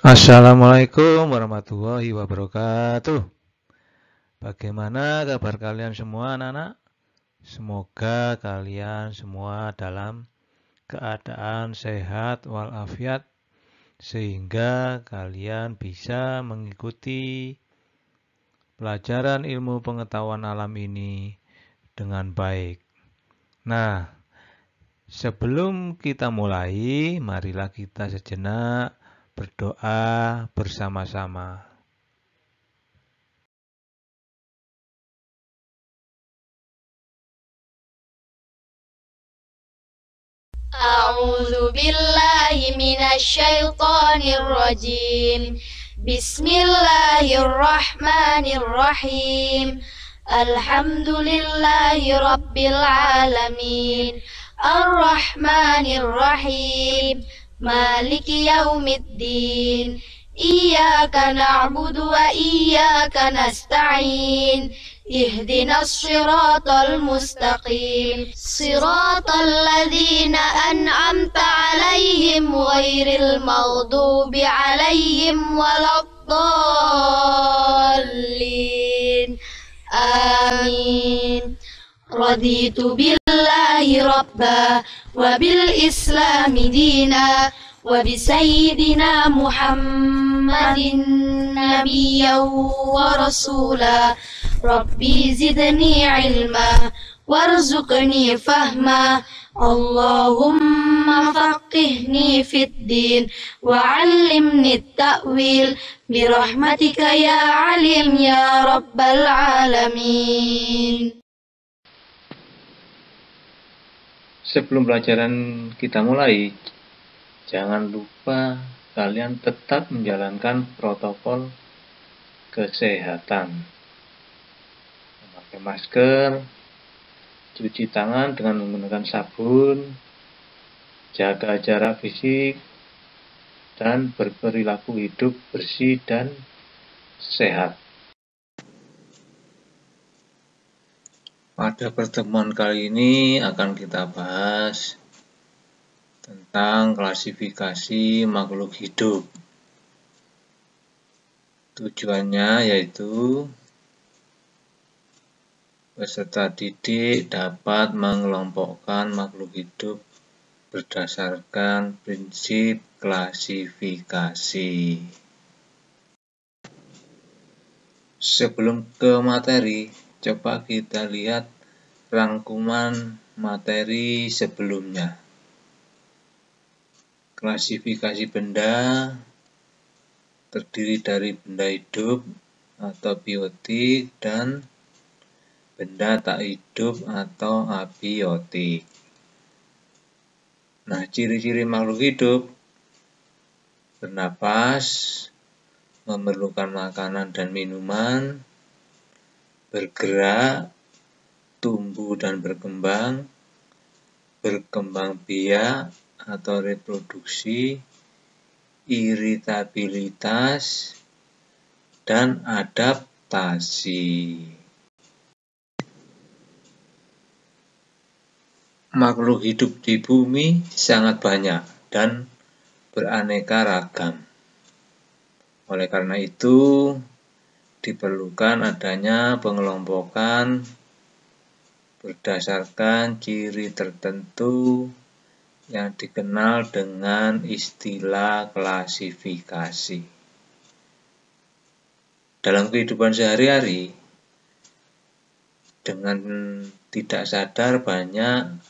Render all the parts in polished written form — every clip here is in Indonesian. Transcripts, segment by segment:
Assalamualaikum warahmatullahi wabarakatuh. Bagaimana kabar kalian semua anak-anak? Semoga kalian semua dalam keadaan sehat walafiat sehingga kalian bisa mengikuti pelajaran ilmu pengetahuan alam ini dengan baik. Nah, sebelum kita mulai, marilah kita sejenak berdoa bersama-sama. أعوذ بالله من الشيطان الرجيم. بسم الله الرحمن الرحيم. الحمد لله رب العالمين الرحمن الرحيم مالك يوم الدين إياك نعبد وإياك نستعين اهدنا الصراط المستقيم صراط الذين أنعمت عليهم غير المغضوب عليهم ولا الضالين آمين. رضيت بالله ربا وبالإسلام دينا وبسيدنا محمد نبيا ورسولا. ربي زدني علما وارزقني فهما اللهم فقهني في الدين وعلمني التأويل برحمتك يا عليم يا رب العالمين. Sebelum pelajaran kita mulai, jangan lupa kalian tetap menjalankan protokol kesehatan. Memakai masker, cuci tangan dengan menggunakan sabun, jaga jarak fisik, dan berperilaku hidup bersih dan sehat. Pada pertemuan kali ini akan kita bahas tentang klasifikasi makhluk hidup. Tujuannya yaitu peserta didik dapat mengelompokkan makhluk hidup berdasarkan prinsip klasifikasi. Sebelum ke materi, coba kita lihat rangkuman materi sebelumnya. Klasifikasi benda terdiri dari benda hidup atau biotik dan benda tak hidup atau abiotik. Nah, ciri-ciri makhluk hidup: bernapas, memerlukan makanan dan minuman, bergerak, tumbuh dan berkembang, berkembang biak atau reproduksi, iritabilitas, dan adaptasi. Makhluk hidup di bumi sangat banyak dan beraneka ragam. Oleh karena itu, diperlukan adanya pengelompokan berdasarkan ciri tertentu yang dikenal dengan istilah klasifikasi. Dalam kehidupan sehari-hari, dengan tidak sadar banyak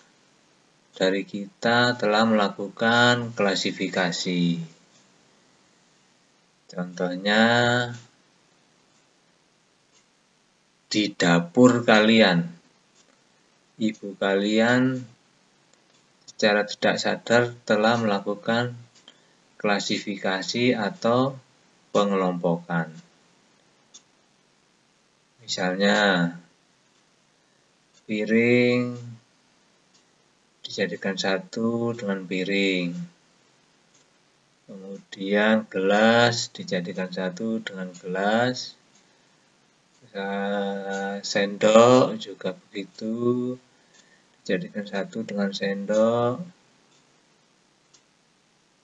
dari kita telah melakukan klasifikasi. Contohnya, di dapur kalian, ibu kalian secara tidak sadar telah melakukan klasifikasi atau pengelompokan. Misalnya, piring dijadikan satu dengan piring. Kemudian gelas dijadikan satu dengan gelas. Sendok juga begitu, dijadikan satu dengan sendok.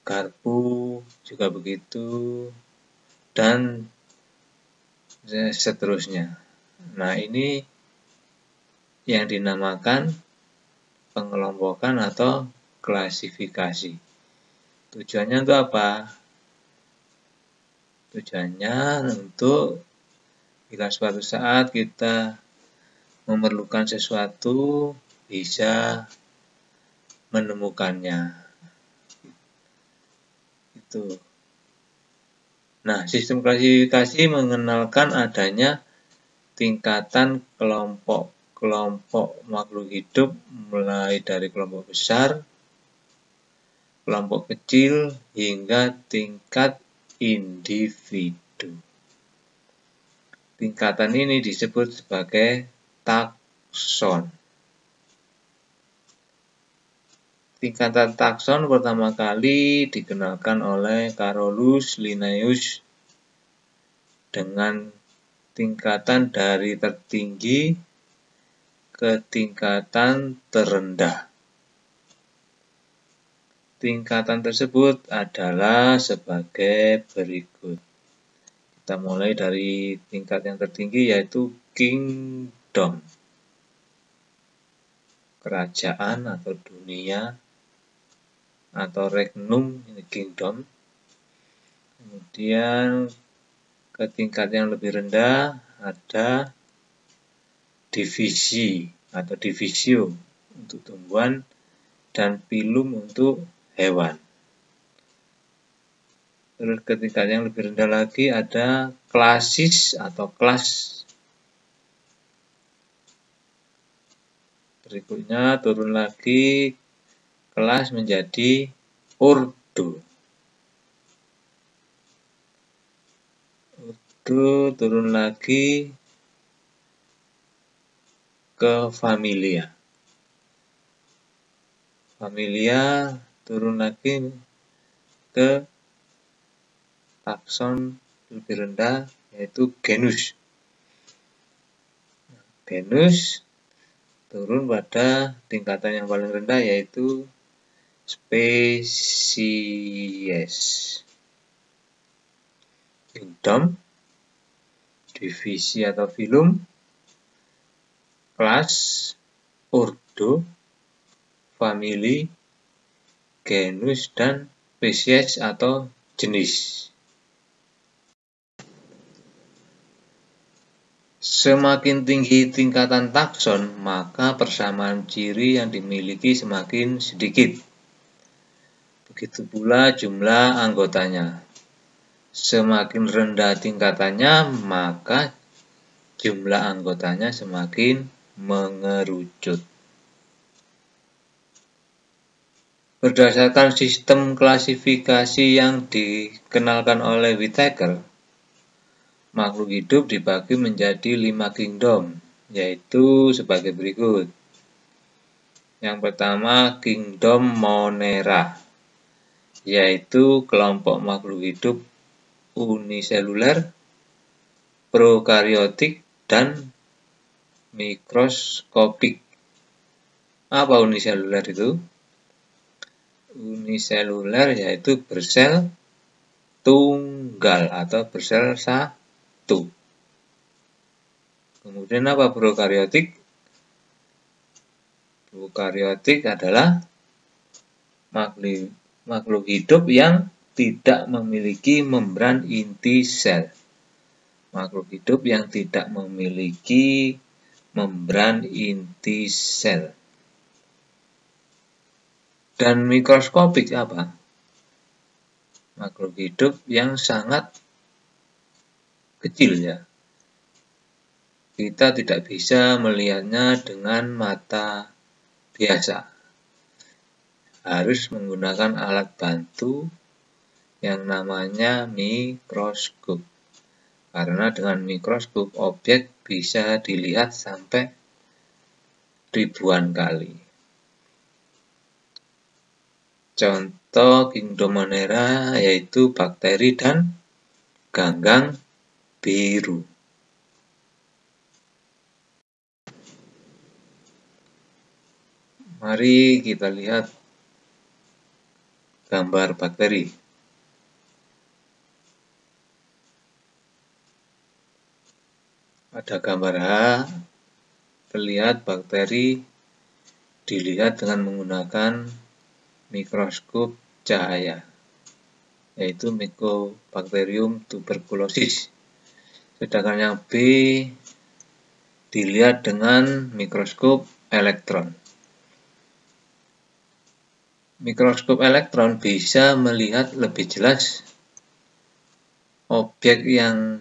garpu juga begitu, dan seterusnya. Nah, ini yang dinamakan pengelompokan atau klasifikasi. Tujuannya untuk apa? Tujuannya untuk bila suatu saat kita memerlukan sesuatu, bisa menemukannya. Itu. Nah, sistem klasifikasi mengenalkan adanya tingkatan kelompok makhluk hidup, mulai dari kelompok besar, kelompok kecil, hingga tingkat individu. Tingkatan ini disebut sebagai takson. Tingkatan takson pertama kali dikenalkan oleh Carolus Linnaeus dengan tingkatan dari tertinggi ke tingkatan terendah. Tingkatan tersebut adalah sebagai berikut. Kita mulai dari tingkat yang tertinggi, yaitu kingdom, kerajaan atau dunia, atau regnum, ini kingdom. Kemudian ke tingkat yang lebih rendah ada divisi atau divisio untuk tumbuhan dan phylum untuk hewan. Terus ke tingkat yang lebih rendah lagi ada klasis atau kelas. Berikutnya turun lagi kelas menjadi ordo. Ordo turun lagi ke familia. Familia turun lagi ke takson lebih rendah, yaitu genus. Genus turun pada tingkatan yang paling rendah, yaitu spesies. Kingdom, divisi atau phylum, kelas, ordo, famili, genus, dan spesies atau jenis. Semakin tinggi tingkatan takson, maka persamaan ciri yang dimiliki semakin sedikit. Begitu pula jumlah anggotanya. Semakin rendah tingkatannya, maka jumlah anggotanya semakin mengerucut. Berdasarkan sistem klasifikasi yang dikenalkan oleh Whittaker, makhluk hidup dibagi menjadi 5 kingdom, yaitu sebagai berikut. Yang pertama, kingdom Monera, yaitu kelompok makhluk hidup uniseluler, prokariotik, dan mikroskopik. Apa uniseluler itu? Uniseluler yaitu bersel tunggal atau bersel satu. Kemudian apa prokariotik? Prokariotik adalah makhluk hidup yang tidak memiliki membran inti sel. Makhluk hidup yang tidak memiliki membran inti sel. Dan mikroskopik apa? Makhluk hidup yang sangat kecil, ya. Kita tidak bisa melihatnya dengan mata biasa. Harus menggunakan alat bantu yang namanya mikroskop. Karena dengan mikroskop objek bisa dilihat sampai ribuan kali. Contoh kingdom Monera yaitu bakteri dan ganggang biru. Mari kita lihat gambar bakteri. Ada gambar H, terlihat bakteri dilihat dengan menggunakan mikroskop cahaya, yaitu Mycobacterium tuberculosis. Sedangkan yang B dilihat dengan mikroskop elektron. Mikroskop elektron bisa melihat lebih jelas objek yang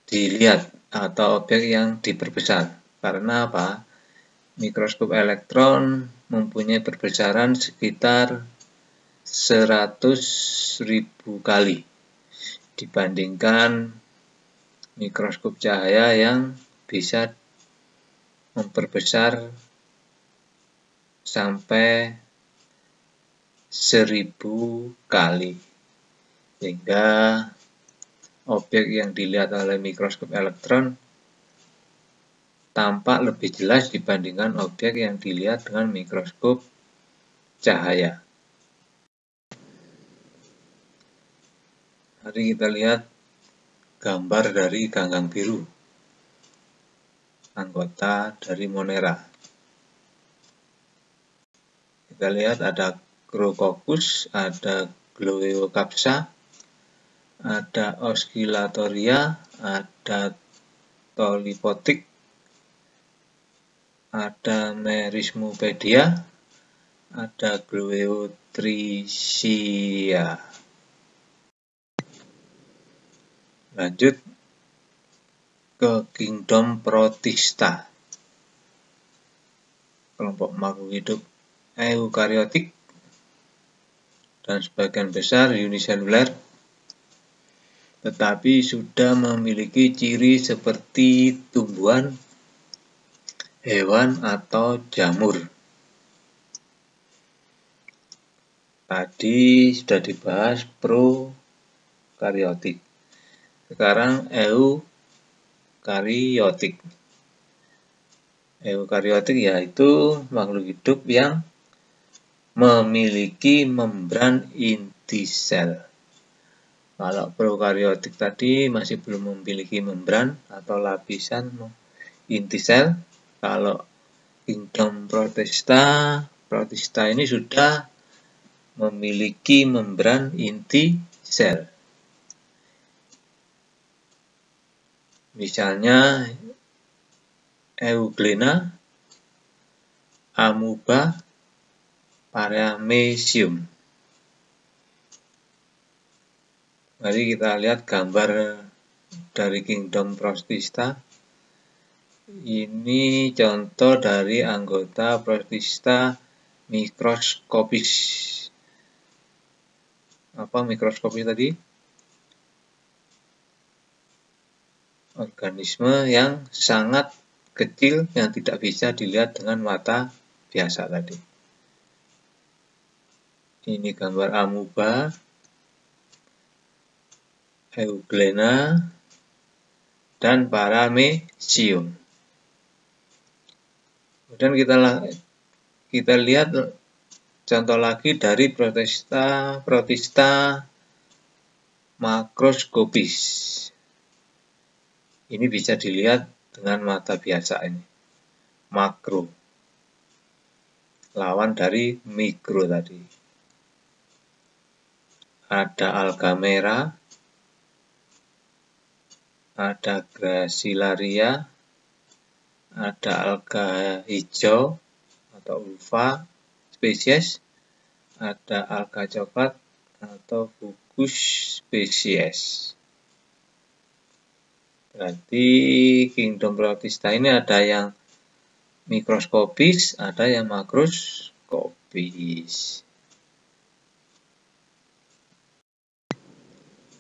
dilihat atau objek yang diperbesar. Karena apa? Mikroskop elektron mempunyai perbesaran sekitar 100.000 kali dibandingkan mikroskop cahaya yang bisa memperbesar sampai 1000 kali, sehingga objek yang dilihat oleh mikroskop elektron tampak lebih jelas dibandingkan objek yang dilihat dengan mikroskop cahaya. Mari kita lihat gambar dari ganggang biru, anggota dari Monera. Kita lihat ada Chrococcus, ada Gloeocapsa, ada Oscillatoria, ada Tolipotik, ada Merismopedia, ada Gloeotrichia. Lanjut ke kingdom Protista, kelompok makhluk hidup eukariotik dan sebagian besar uniseluler, tetapi sudah memiliki ciri seperti tumbuhan, hewan, atau jamur. Tadi sudah dibahas prokariotik. Sekarang eukariotik. Eukariotik yaitu makhluk hidup yang memiliki membran inti sel. Kalau prokariotik tadi masih belum memiliki membran atau lapisan inti sel. Kalau kingdom Protista ini sudah memiliki membran inti sel. Misalnya Euglena, Amoeba, Paramecium. Mari kita lihat gambar dari kingdom Protista. Ini contoh dari anggota Protista mikroskopis. Apa mikroskopis tadi? Organisme yang sangat kecil yang tidak bisa dilihat dengan mata biasa tadi. Ini gambar Amoeba, Euglena, dan Paramecium. Kemudian kita lihat contoh lagi dari Protista makroskopis. Ini bisa dilihat dengan mata biasa ini, makro, lawan dari mikro tadi. Ada alga merah, ada Gracilaria, ada alga hijau atau ulva spesies, ada alga coklat atau fucus spesies. Berarti kingdom Protista ini ada yang mikroskopis, ada yang makroskopis.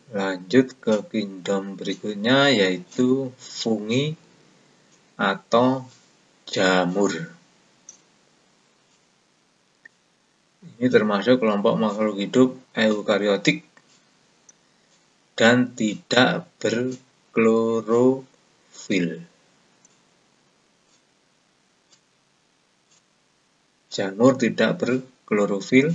Lanjut ke kingdom berikutnya, yaitu fungi atau jamur. Ini termasuk kelompok makhluk hidup eukariotik dan tidak berklorofil. Jamur tidak berklorofil,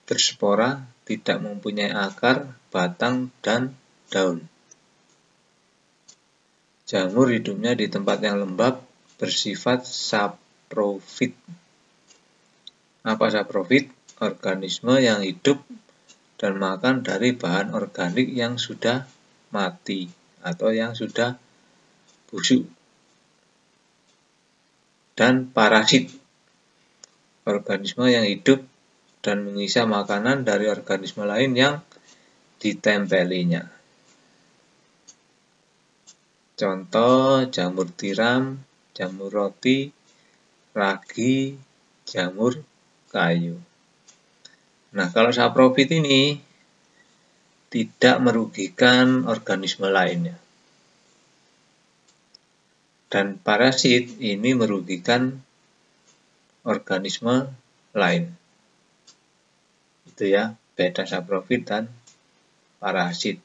berspora, tidak mempunyai akar, batang, dan daun. Jamur hidupnya di tempat yang lembab, bersifat saprofit. Apa saprofit? Organisme yang hidup dan makan dari bahan organik yang sudah mati atau yang sudah busuk. Dan parasit, organisme yang hidup dan mengisap makanan dari organisme lain yang ditempelinya. Contoh jamur tiram, jamur roti, ragi, jamur kayu. Nah, kalau saprofit ini tidak merugikan organisme lainnya. Dan parasit ini merugikan organisme lain. Itu ya, beda saprofit dan parasit.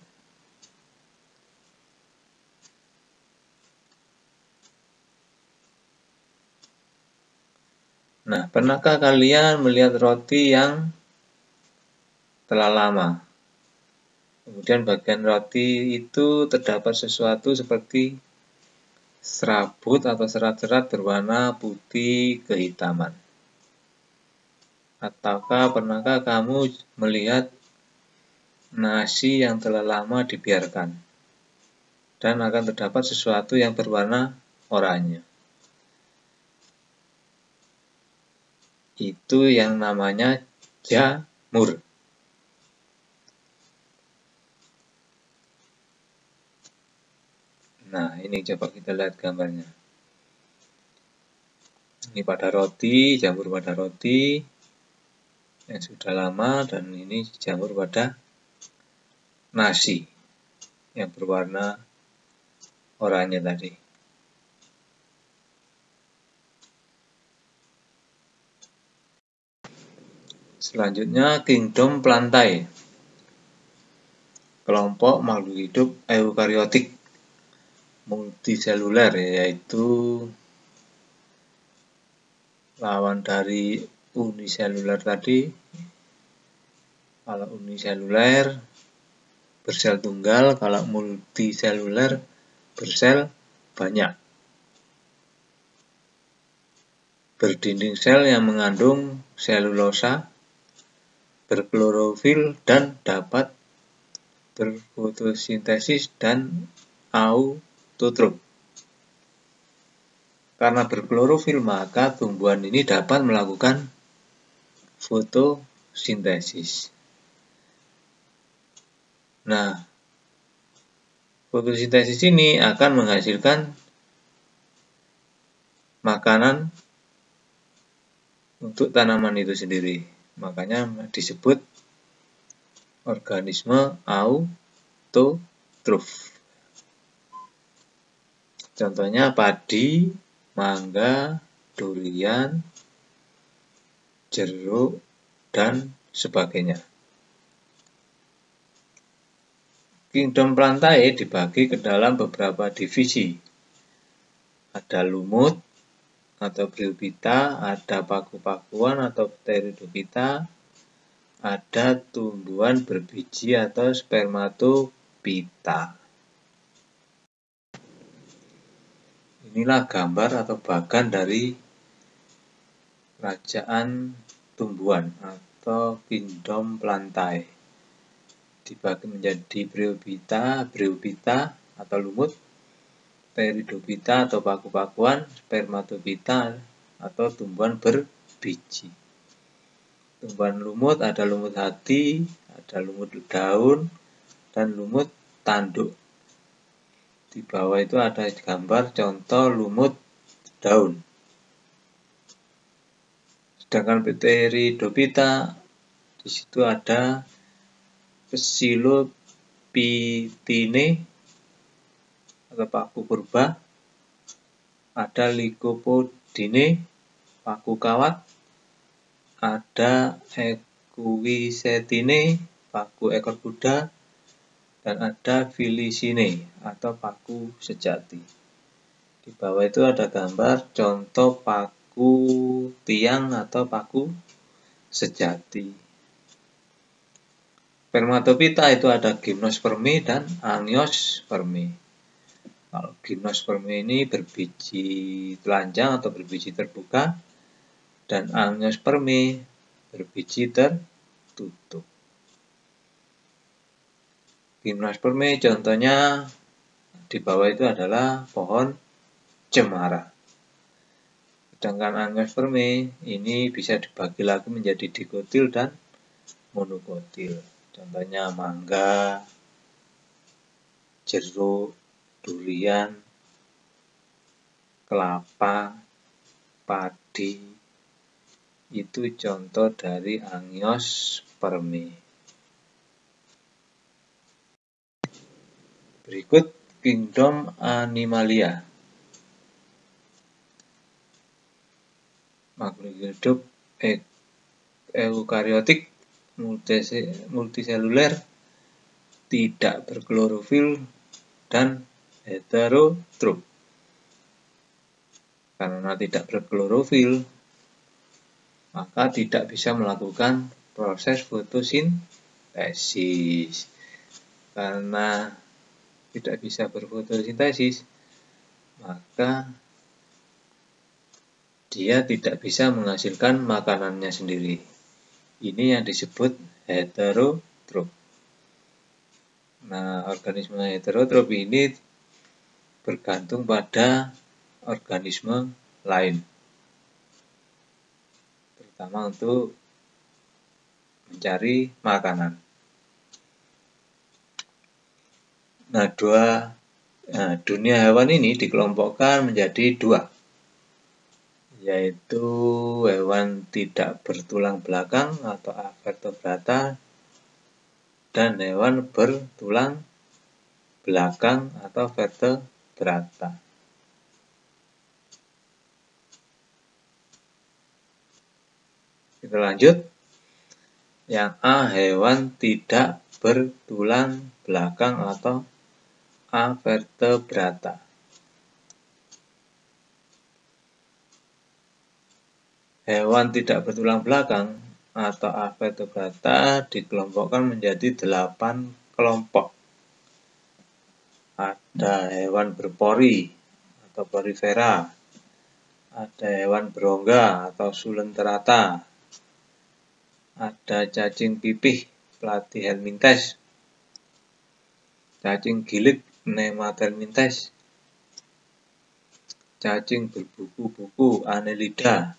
Nah, pernahkah kalian melihat roti yang telah lama? Kemudian bagian roti itu terdapat sesuatu seperti serabut atau serat-serat berwarna putih kehitaman. Ataukah pernahkah kamu melihat nasi yang telah lama dibiarkan dan akan terdapat sesuatu yang berwarna oranye? Itu yang namanya jamur. Nah, ini coba kita lihat gambarnya. Ini pada roti, jamur pada roti yang sudah lama, dan ini jamur pada nasi yang berwarna oranye tadi. Selanjutnya, kingdom plantae, kelompok makhluk hidup eukariotik multiseluler, yaitu lawan dari uniseluler tadi. Kalau uniseluler bersel tunggal, kalau multiseluler bersel banyak. Berdinding sel yang mengandung selulosa, berklorofil, dan dapat berfotosintesis dan autotrof. Karena berklorofil, maka tumbuhan ini dapat melakukan fotosintesis. Nah, fotosintesis ini akan menghasilkan makanan untuk tanaman itu sendiri. Makanya disebut organisme autotrof. Contohnya padi, mangga, durian, jeruk, dan sebagainya. Kingdom plantae dibagi ke dalam beberapa divisi. Ada lumut atau bryophyta, ada paku-pakuan atau pteridophyta, ada tumbuhan berbiji atau spermatophyta. Inilah gambar atau bagan dari kerajaan tumbuhan atau kingdom plantae. Dibagi menjadi bryophyta atau lumut, pteridophyta atau paku-pakuan, spermatophyta atau tumbuhan berbiji. Tumbuhan lumut ada lumut hati, ada lumut daun, dan lumut tanduk. Di bawah itu ada gambar contoh lumut daun. Sedangkan pteridophyta, di situ ada Psilophytine atau paku purba, ada Lycopodine, paku kawat, ada Equisetine, paku ekor kuda, dan ada Filicine atau paku sejati. Di bawah itu ada gambar contoh paku paku tiang atau paku sejati. Spermatopita itu ada gimnospermi dan angiospermi. Kalau gimnospermi ini berbiji telanjang atau berbiji terbuka, dan angiospermi berbiji tertutup. Gimnospermi contohnya di bawah itu adalah pohon cemara. Sedangkan angiospermi ini bisa dibagi lagi menjadi dikotil dan monokotil. Contohnya mangga, jeruk, durian, kelapa, padi. Itu contoh dari angiospermi. Berikut kingdom Animalia. Makhluk hidup eukariotik multiseluler, tidak berklorofil, dan heterotrof. Karena tidak berklorofil, maka tidak bisa melakukan proses fotosintesis. Karena tidak bisa berfotosintesis, maka dia tidak bisa menghasilkan makanannya sendiri. Ini yang disebut heterotrof. Nah, organisme heterotrof ini bergantung pada organisme lain, terutama untuk mencari makanan. Nah, dunia hewan ini dikelompokkan menjadi dua, yaitu hewan tidak bertulang belakang atau avertebrata dan hewan bertulang belakang atau vertebrata. Kita lanjut. Yang A, hewan tidak bertulang belakang atau avertebrata. Hewan tidak bertulang belakang atau avertebrata dikelompokkan menjadi 8 kelompok. Ada hewan berpori atau porifera, ada hewan berongga atau sulenterata, ada cacing pipih platyhelminthes, cacing gilik nemathelminthes, cacing berbuku-buku Annelida,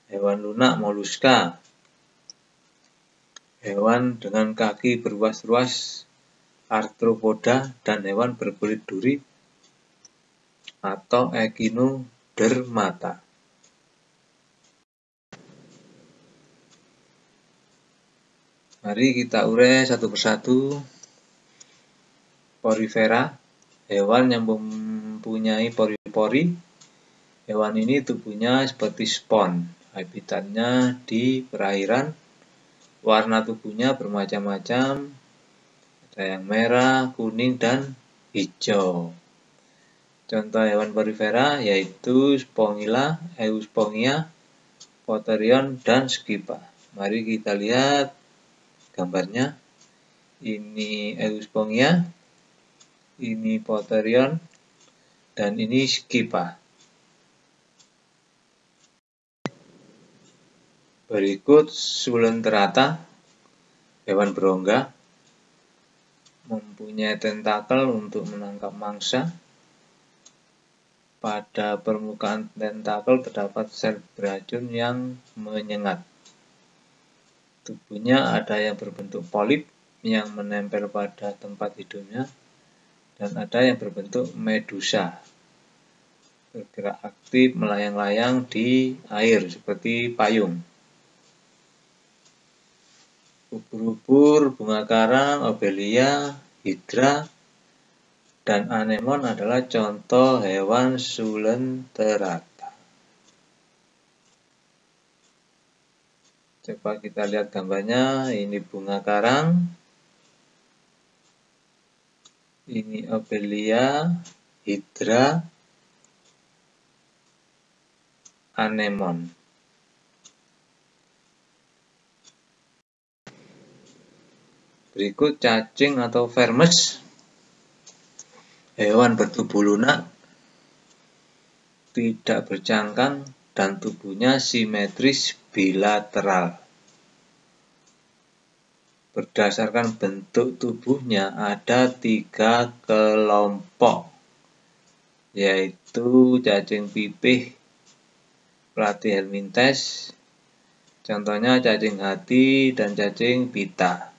hewan lunak moluska, hewan dengan kaki berruas-ruas arthropoda, dan hewan berkulit duri atau echinodermata. Mari kita urai satu persatu. Porifera, hewan yang mempunyai pori-pori. Hewan ini tubuhnya seperti spons, habitatnya di perairan. Warna tubuhnya bermacam-macam, ada yang merah, kuning, dan hijau. Contoh hewan porifera yaitu Spongilla, Euspongia, Potherion, dan Scypha. Mari kita lihat gambarnya. Ini Euspongia, ini Potherion, dan ini Scypha. Berikut sulenterata, hewan berongga, mempunyai tentakel untuk menangkap mangsa. Pada permukaan tentakel terdapat sel beracun yang menyengat. Tubuhnya ada yang berbentuk polip yang menempel pada tempat hidupnya, dan ada yang berbentuk medusa, bergerak aktif melayang-layang di air seperti payung. Ubur-ubur, bunga karang, obelia, hidra, dan anemon adalah contoh hewan sulenterata. Coba kita lihat gambarnya. Ini bunga karang, ini obelia, hidra, anemon. Berikut cacing atau vermes, hewan bertubuh lunak, tidak bercangkang, dan tubuhnya simetris bilateral. Berdasarkan bentuk tubuhnya ada 3 kelompok, yaitu cacing pipih platyhelminthes, contohnya cacing hati dan cacing pita.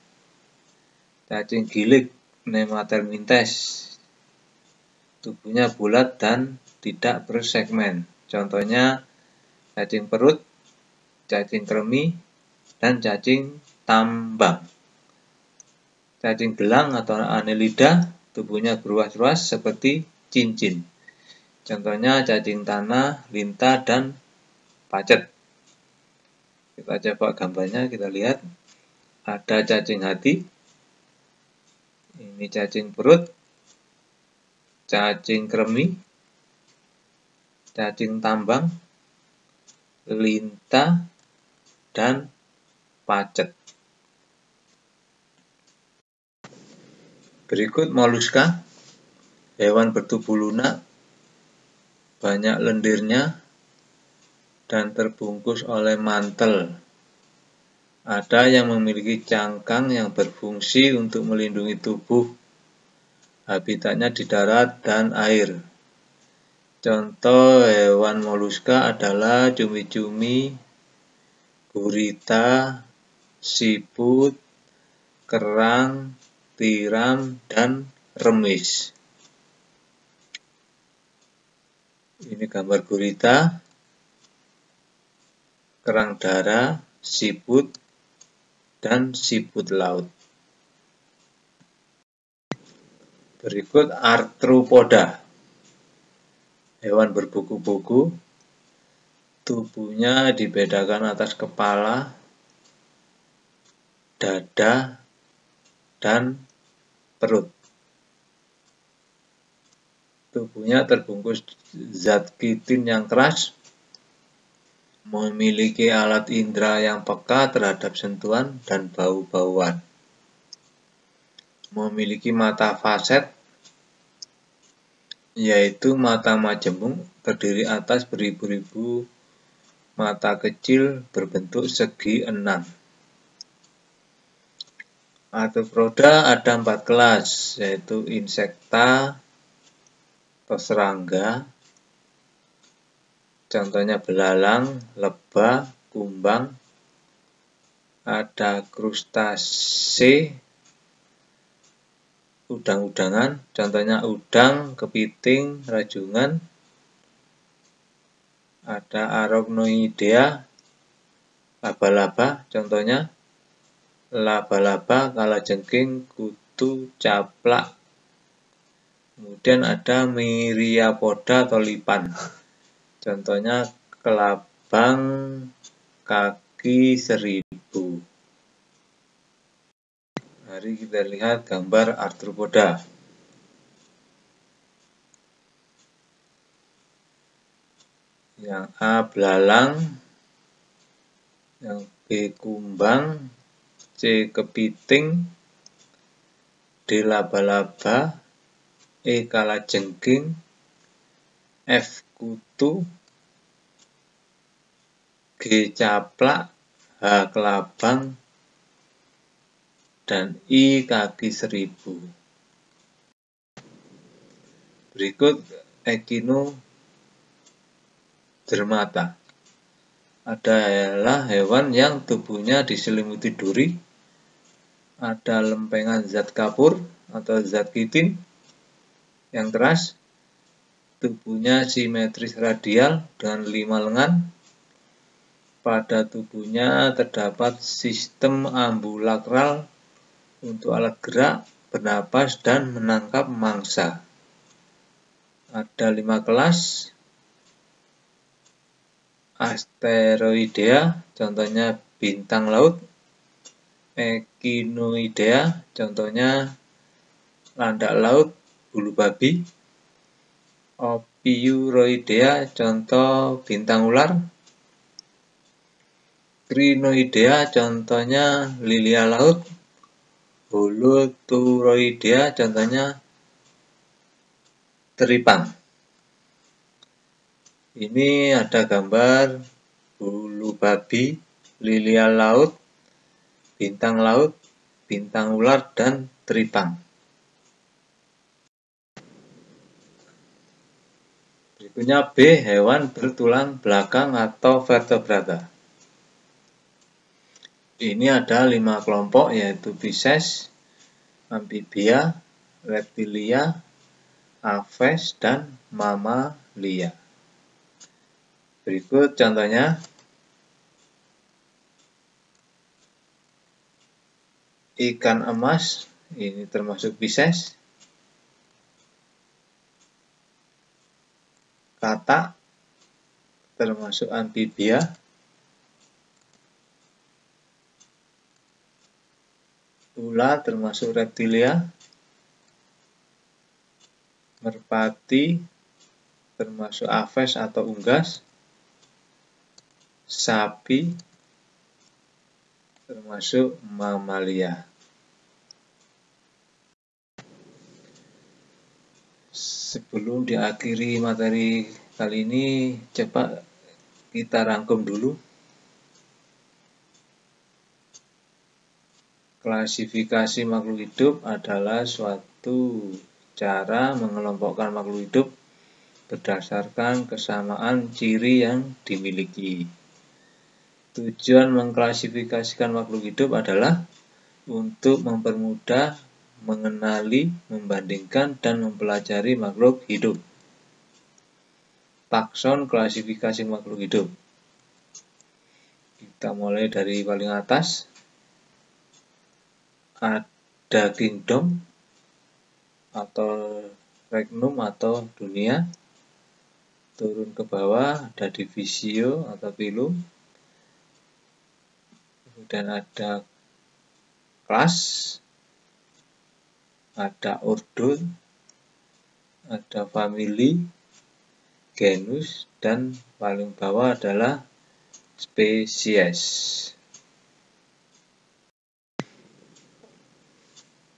Cacing gilik Nemathelminthes, tubuhnya bulat dan tidak bersegmen, contohnya cacing perut, cacing kremi, dan cacing tambang. Cacing gelang atau Annelida, tubuhnya beruas-ruas seperti cincin, contohnya cacing tanah, lintah, dan pacet. Kita coba gambarnya, kita lihat. Ada cacing hati, ini cacing perut, cacing kremi, cacing tambang, lintah, dan pacet. Berikut moluska, hewan bertubuh lunak, banyak lendirnya, dan terbungkus oleh mantel. Ada yang memiliki cangkang yang berfungsi untuk melindungi tubuh. Habitatnya di darat dan air. Contoh hewan moluska adalah cumi-cumi, gurita, siput, kerang, tiram, dan remis. Ini gambar gurita, kerang dara, siput, dan siput laut. Berikut arthropoda, hewan berbuku-buku, tubuhnya dibedakan atas kepala, dada, dan perut. Tubuhnya terbungkus zat kitin yang keras, memiliki alat indera yang peka terhadap sentuhan dan bau-bauan. Memiliki mata faset, yaitu mata majemuk terdiri atas beribu-ribu mata kecil berbentuk segi 6. Arthropoda ada 4 kelas, yaitu insekta atau serangga, contohnya belalang, lebah, kumbang. Ada krustase, udang-udangan, contohnya udang, kepiting, rajungan. Ada arachnoidea, laba-laba, contohnya laba-laba, kalajengking, kutu, caplak. Kemudian ada myriapoda atau lipan, contohnya kelabang kaki seribu. Mari kita lihat gambar arthropoda. Yang A belalang, yang B kumbang, C kepiting, D laba-laba, E kalajengking, F kutu, G caplak, H kelabang, dan I kaki seribu. Berikut echinodermata. Adalah hewan yang tubuhnya diselimuti duri, ada lempengan zat kapur atau zat kitin yang keras, tubuhnya simetris radial dengan 5 lengan. Pada tubuhnya terdapat sistem ambulakral untuk alat gerak, bernapas, dan menangkap mangsa. Ada 5 kelas. Asteroidea, contohnya bintang laut. Echinoidea, contohnya landak laut, bulu babi. Ophiuroidea contoh bintang ular. Crinoidea contohnya lilia laut. Holoturoidea contohnya teripang. Ini ada gambar bulu babi, lilia laut, bintang ular, dan teripang. Berikutnya B, hewan bertulang belakang atau vertebrata. Ini ada 5 kelompok, yaitu Pisces, Amphibia, Reptilia, Aves, dan Mamalia. Berikut contohnya. Ikan emas, ini termasuk Pisces. Katak, termasuk Amphibia. Ular termasuk Reptilia. Merpati termasuk Aves atau unggas. Sapi termasuk Mamalia. Sebelum diakhiri materi kali ini, coba kita rangkum dulu. Klasifikasi makhluk hidup adalah suatu cara mengelompokkan makhluk hidup berdasarkan kesamaan ciri yang dimiliki. Tujuan mengklasifikasikan makhluk hidup adalah untuk mempermudah mengenali, membandingkan, dan mempelajari makhluk hidup. Takson klasifikasi makhluk hidup. Kita mulai dari paling atas. Ada kingdom atau regnum atau dunia. Turun ke bawah ada divisio atau phylum. Kemudian ada kelas, ada ordo, ada family, genus, dan paling bawah adalah spesies.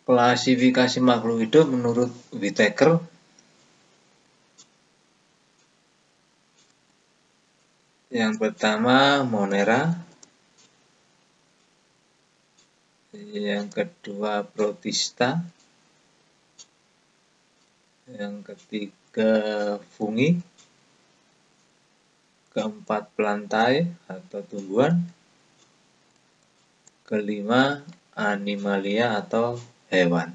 Klasifikasi makhluk hidup menurut Whittaker. Yang pertama Monera. Yang kedua Protista. Yang ketiga fungi. Keempat plantae atau tumbuhan. Kelima animalia atau hewan.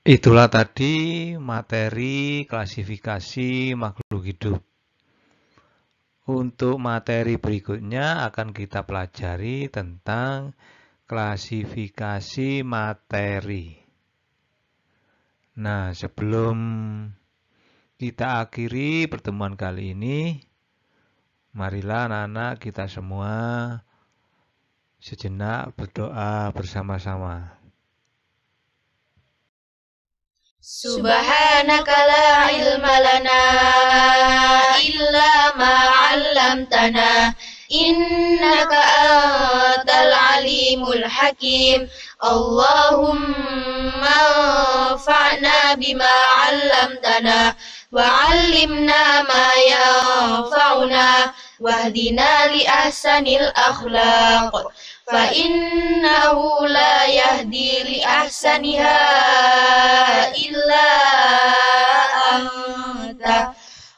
Itulah tadi materi klasifikasi makhluk hidup. Untuk materi berikutnya akan kita pelajari tentang klasifikasi materi. Nah, sebelum kita akhiri pertemuan kali ini, marilah anak-anak kita semua sejenak berdoa bersama-sama. Subhanaka la ilma lana illa ma 'allamtana innaka antal alimul hakim. Allahumma anfa'na bima 'allamtana wa 'allimna ma yanfa'una wahdina li ahsanil akhlaq. فإنه لا يهدي لأحسنها إلا أنت.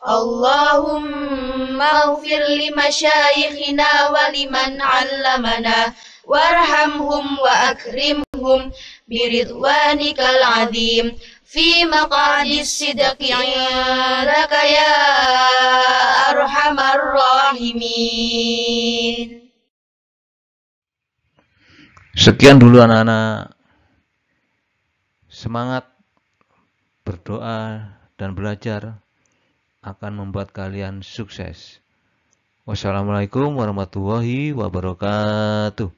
اللهم اغفر لمشايخنا ولمن علمنا وارحمهم وأكرمهم برضوانك العظيم في مقعد الصدق عندك يا أرحم الراحمين. Sekian dulu anak-anak. Semangat berdoa dan belajar akan membuat kalian sukses. Wassalamualaikum warahmatullahi wabarakatuh.